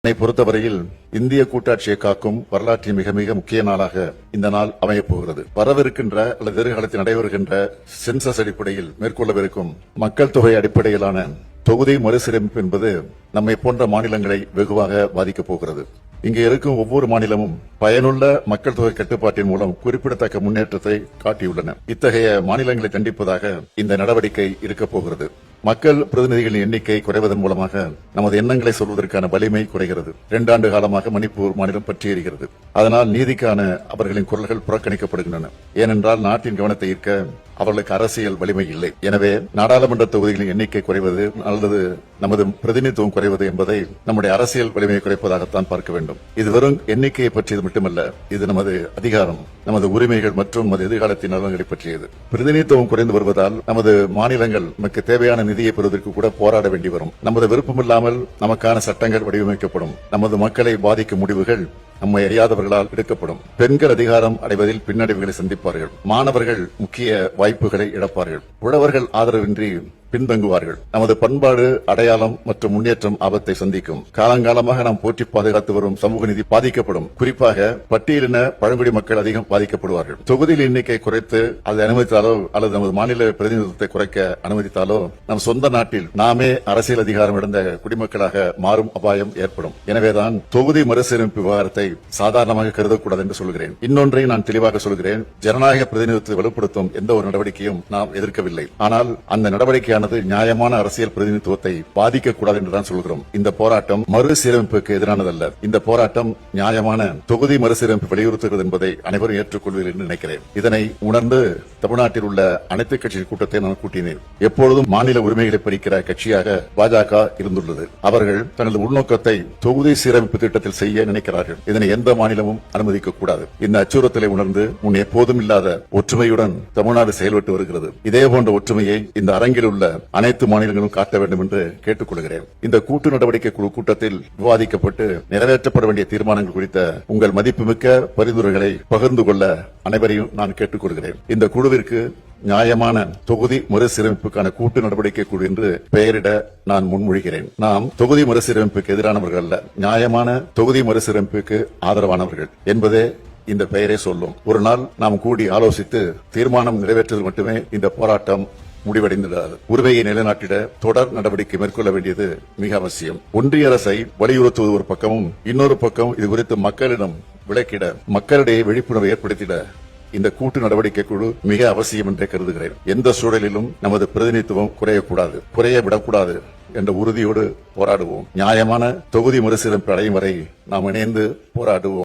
என்னை பொறுத்தவரையில் இந்திய கூட்டாட்சியை காக்கும் வரலாற்றின் மிக மிக முக்கிய நாளாக இந்த நாள் அமையப் போகிறது. வரவிருக்கின்ற அல்லது எதிர்காலத்தில் நடைபெறுகின்ற சென்சஸ் அடிப்படையில் மேற்கொள்ளவிருக்கும் மக்கள் தொகை அடிப்படையிலான தொகுதி மறுசீரமைப்பு என்பது நம்மை போன்ற மாநிலங்களை வெகுவாக பாதிக்கப் போகிறது. இங்கே இருக்கும் ஒவ்வொரு மாநிலமும் பயனுள்ள மக்கள் தொகை கட்டுப்பாட்டின் மூலம் குறிப்பிடத்தக்க முன்னேற்றத்தை காட்டியுள்ளன. இத்தகைய மாநிலங்களை தண்டிப்பதாக இந்த நடவடிக்கை இருக்கப் போகிறது. மக்கள் பிரதிநிதிகளின் எண்ணிக்கை குறைவதன் மூலமாக நமது எண்ணங்களை சொல்வதற்கான வலிமை குறைகிறது. 2 ஆண்டு காலமாக மணிப்பூர் மாநிலம் பற்றி எறிகிறது. அதனால் நீதிக்கான அவர்களின் குரல்கள் புறக்கணிக்கப்படுகின்றன. ஏனென்றால் நாட்டின் கவனத்தை ஈர்க்க அவர்களுக்கு அரசியல் வலிமை இல்லை. எனவே நாடாளுமன்ற தொகுதிகளின் எண்ணிக்கை குறைவது அல்லது நமது பிரதிநிதித்துவம் குறைவது என்பதை நம்முடைய அரசியல் வலிமையை குறைப்பதாகத்தான் பார்க்க வேண்டும். இது வெறும் எண்ணிக்கையை பற்றியது மட்டுமல்ல, இது நமது அதிகாரம், நமது உரிமைகள் மற்றும் நமது எதிர்காலத்தின் நலன்களை பற்றியது. பிரதிநிதித்துவம் குறைந்து வருவதால் நமது மாநிலங்கள் நமக்கு தேவையான நிதியை பெறுவதற்கு கூட போராட வேண்டி வரும். நமது விருப்பமில்லாமல் நமக்கான சட்டங்கள் வடிவமைக்கப்படும். நமது மக்களை பாதிக்கும் முடிவுகள் நம்மை அறியாதவர்களால் எடுக்கப்படும். பெண்கள் அதிகாரம் அடைவதில் பின்னடைவுகளை சந்திப்பார்கள். மாணவர்கள் முக்கிய வாய்ப்புகளை இழப்பார்கள். உழவர்கள் ஆதரவின்றி பின்தங்குவார்கள். நமது பண்பாடு, அடையாளம் மற்றும் முன்னேற்றம் ஆபத்தை சந்திக்கும். காலங்காலமாக நாம் போற்றி பாதுகாத்து வரும் சமூக நீதி பாதிக்கப்படும். குறிப்பாக பட்டியலின பழங்குடி மக்கள் அதிகம் பாதிக்கப்படுவார்கள். தொகுதியில் எண்ணிக்கை குறைத்து அதை அனுமதித்தாலோ அல்லது நமது மாநில பிரதிநிதித்துவத்தை குறைக்க அனுமதித்தாலோ நம் சொந்த நாட்டில் நாமே அரசியல் அதிகாரம் இழந்த குடிமக்களாக மாறும் அபாயம் ஏற்படும். எனவேதான் தொகுதி மறுசீரமைப்பு விவகாரத்தை சாதாரணமாக கருதக்கூடாது என்று சொல்கிறேன். இன்னொன்றை நான் தெளிவாக சொல்கிறேன். ஜனநாயக பிரதிநிதித்துவத்தை வலுப்படுத்தும் எந்த ஒரு நடவடிக்கையும் நாம் எதிர்க்கவில்லை. ஆனால் அந்த நடவடிக்கை நியாயமான அரசியல் பிரதிநிதித்துவத்தை பாதிக்கக்கூடாது என்றுதான் சொல்கிறோம். இந்த போராட்டம் மறுசீரமைப்புக்கு எதிரானதல்ல. இந்த போராட்டம் நியாயமான தொகுதி மறுசீரமைப்பு வலியுறுத்துகிறது என்பதை அனைவரும் ஏற்றுக்கொள்வீர்கள் என்று நினைக்கிறேன். இதனை உணர்ந்து தமிழ்நாட்டில் உள்ள அனைத்து கட்சி கூட்டத்தை நான் கூட்டினேன். எப்பொழுதும் மாநில உரிமைகளை பறிக்கிற கட்சியாக பாஜக இருந்துள்ளது. அவர்கள் தனது உள்நோக்கத்தை தொகுதி சீரமைப்பு திட்டத்தில் செய்ய நினைக்கிறார்கள். இதனை எந்த மாநிலமும் அனுமதிக்க கூடாது. இந்த அச்சுறுத்தலை உணர்ந்து முன் எப்போதும் இல்லாத ஒற்றுமையுடன் தமிழ்நாடு செயல்பட்டு வருகிறது. இதே போன்ற ஒற்றுமையை இந்த அரங்கில் உள்ள அனைத்து மாநிலங்களும் காட்ட வேண்டும் என்று கேட்டுக்கொள்கிறேன். இந்த கூட்டு நடவடிக்கை குழு கூட்டத்தில் விவாதிக்கப்பட்டு நிறைவேற்றப்பட வேண்டிய தீர்மானங்கள் குறித்த உங்கள் மதிப்புமிக்க பரிந்துரைகளை பகிர்ந்து கொள்ள அனைவரையும் நான் கேட்டுக்கொள்கிறேன். இந்த குழுவிற்கு நியாயமான தொகுதி மறுசீரமைப்புக்கான கூட்டு நடவடிக்கை குழு என்று பெயரிட நான் முன்மொழிகிறேன். நாம் தொகுதி மறுசீரமைப்புக்கு எதிரானவர்கள் அல்ல, நியாயமான தொகுதி மறுசீரமைப்புக்கு ஆதரவானவர்கள் என்பதே இந்த பெயரே சொல்லும். ஒரு நாள் நாம் கூடி ஆலோசித்து தீர்மானம் நிறைவேற்றுவது மட்டுமே இந்த போராட்டம் முடிவடைந்துள்ளது. உரிமையை நிலைநாட்டிட தொடர் நடவடிக்கை மேற்கொள்ள வேண்டியது மிக அவசியம். ஒன்றிய அரசை வலியுறுத்துவது ஒரு பக்கமும், இன்னொரு பக்கம் இது குறித்து மக்களிடம் விளக்கிட, மக்களிடையே விழிப்புணர்வு ஏற்படுத்திட இந்த கூட்டு நடவடிக்கை குழு மிக அவசியம் என்றே கருதுகிறேன். எந்த சூழலிலும் நமது பிரதிநிதித்துவம் குறையக்கூடாது, குறைய விடக்கூடாது என்ற உறுதியோடு போராடுவோம். நியாயமான தொகுதி மறுசீரமைப்பு அடையும் வரை நாம் இணைந்து போராடுவோம்.